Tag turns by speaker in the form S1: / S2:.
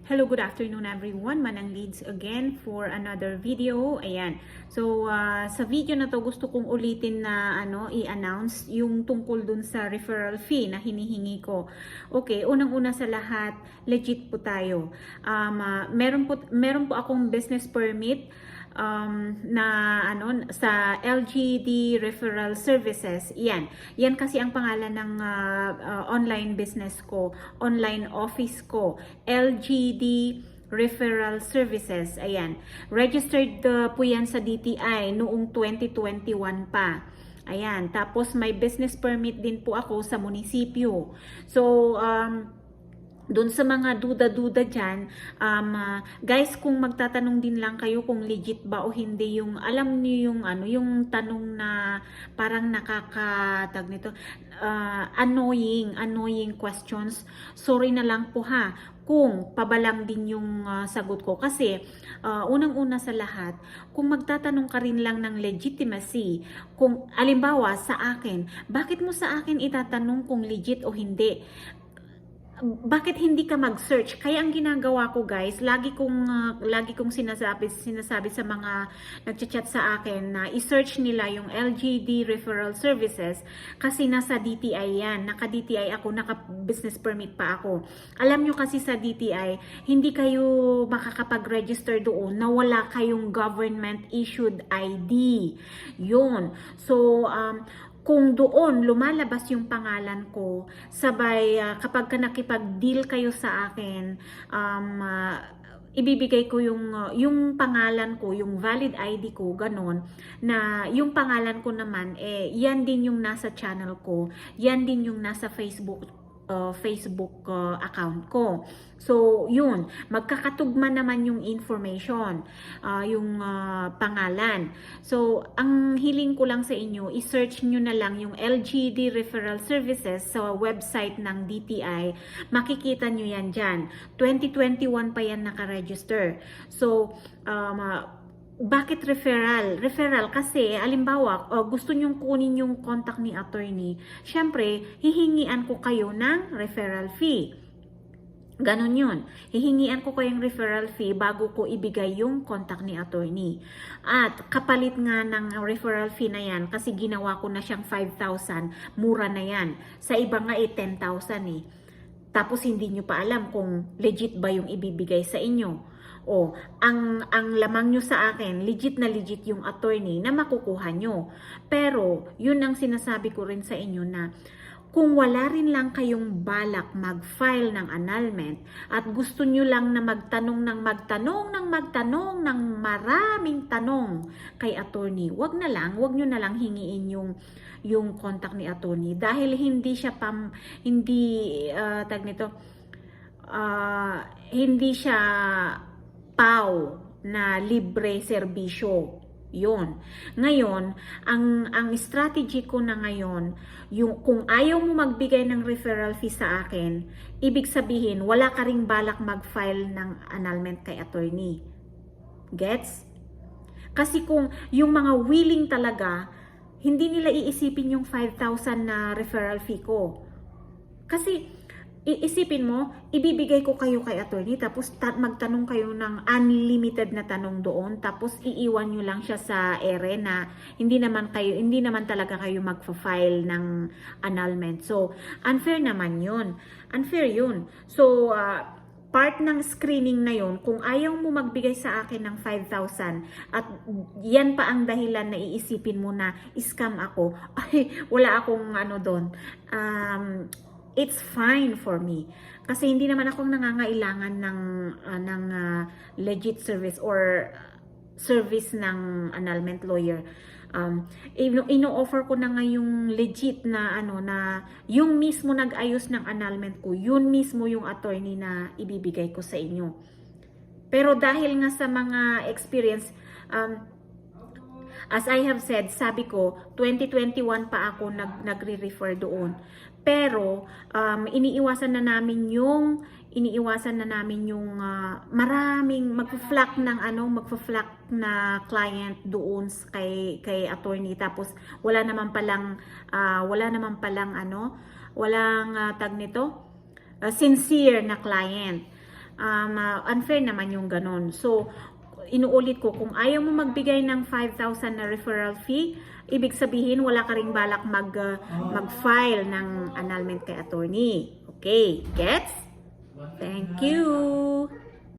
S1: Hello, good afternoon everyone. Manang Leads again for another video. Ayan. So, sa video na to gusto kong ulitin na i-announce yung tungkol dun sa referral fee na hinihingi ko. Okay, unang-una sa lahat, legit po tayo. Meron po akong business permit sa LGD Referral Services. Yan kasi ang pangalan ng online business ko, online office ko, LGD Referral Services. Ayan. Registered po yan sa DTI noong 2021 pa. Ayan. Tapos may business permit din po ako sa munisipyo. So, doon sa mga duda-duda dyan, guys, kung magtatanong din lang kayo kung legit ba o hindi, yung alam niyo yung yung tanong na parang nakakatag nito, annoying questions. Sorry na lang po ha kung pabalang din yung sagot ko kasi unang-una sa lahat, kung magtatanong ka rin lang ng legitimacy, kung alimbawa sa akin, bakit mo sa akin itatanong kung legit o hindi? Bakit hindi ka mag-search? Kaya ang ginagawa ko, guys, lagi kong sinasabi sa mga nagchat-chat sa akin na i-search nila yung LGD Referral Services kasi nasa DTI yan. Naka-DTI ako, naka-business permit pa ako. Alam nyo kasi sa DTI, hindi kayo makakapag-register doon na wala kayong government-issued ID. Yun. So, kung doon lumalabas yung pangalan ko, sabay kapag nakipag-deal kayo sa akin, ibibigay ko yung pangalan ko, yung valid ID ko, ganon, na yung pangalan ko naman, yan din yung nasa channel ko, yan din yung nasa Facebook account ko. So, yun, magkakatugma naman yung information, yung pangalan. So, ang hiling ko lang sa inyo, i-search nyo na lang yung LGD Referral Services sa website ng DTI. Makikita nyo yan dyan. 2021 pa yan nakaregister. So, bakit referral? Referral kasi, alimbawa, gusto nyong kunin yung contact ni attorney, syempre, hihingian ko kayo ng referral fee. Ganon yun. Hihingian ko kayong referral fee bago ko ibigay yung contact ni attorney. At kapalit nga ng referral fee na yan, kasi ginawa ko na siyang 5,000, mura na yan. Sa iba nga 10,000 eh. Tapos hindi nyo pa alam kung legit ba yung ibibigay sa inyo. O, ang lamang nyo sa akin, legit na legit yung attorney na makukuha nyo. Pero, yun ang sinasabi ko rin sa inyo na kung wala rin lang kayong balak mag-file ng annulment at gusto nyo lang na magtanong ng maraming tanong kay attorney, wag nyo na lang hingiin yung contact ni attorney dahil hindi siya hindi siya PAW na libre serbisyo. Yun. Ngayon, ang strategy ko na ngayon, yung kung ayaw mo magbigay ng referral fee sa akin, ibig sabihin, wala ka ring balak mag-file ng annulment kay attorney. Gets? Kasi kung yung mga willing talaga, hindi nila iisipin yung 5,000 na referral fee ko. Kasi, iisipin mo, ibibigay ko kayo kay attorney tapos magtanong kayo ng unlimited na tanong doon tapos iiwan nyo lang siya sa ere na hindi naman talaga kayo magfa-file ng annulment. So, unfair naman yun. Unfair yun. So, part ng screening na yun, kung ayaw mo magbigay sa akin ng 5,000 at yan pa ang dahilan na iisipin mo na scam ako, ay, wala akong doon. It's fine for me. Kasi hindi naman ako nangangailangan ng legit service or service ng annulment lawyer. Ino-offer ko na nga yung legit na na yung mismo nag-ayos ng annulment ko, yun mismo yung attorney na ibibigay ko sa inyo. Pero dahil nga sa mga experience, as I have said, sabi ko, 2021 pa ako nagre-refer doon. Pero, iniiwasan na namin yung maraming magfa-flock na client doon kay attorney. Tapos, walang sincere na client. unfair naman yung ganon. So, inuulit ko, kung ayaw mo magbigay ng 5,000 na referral fee, ibig sabihin wala ka ring balak mag-file ng annulment kay attorney. Okay, gets? Thank you!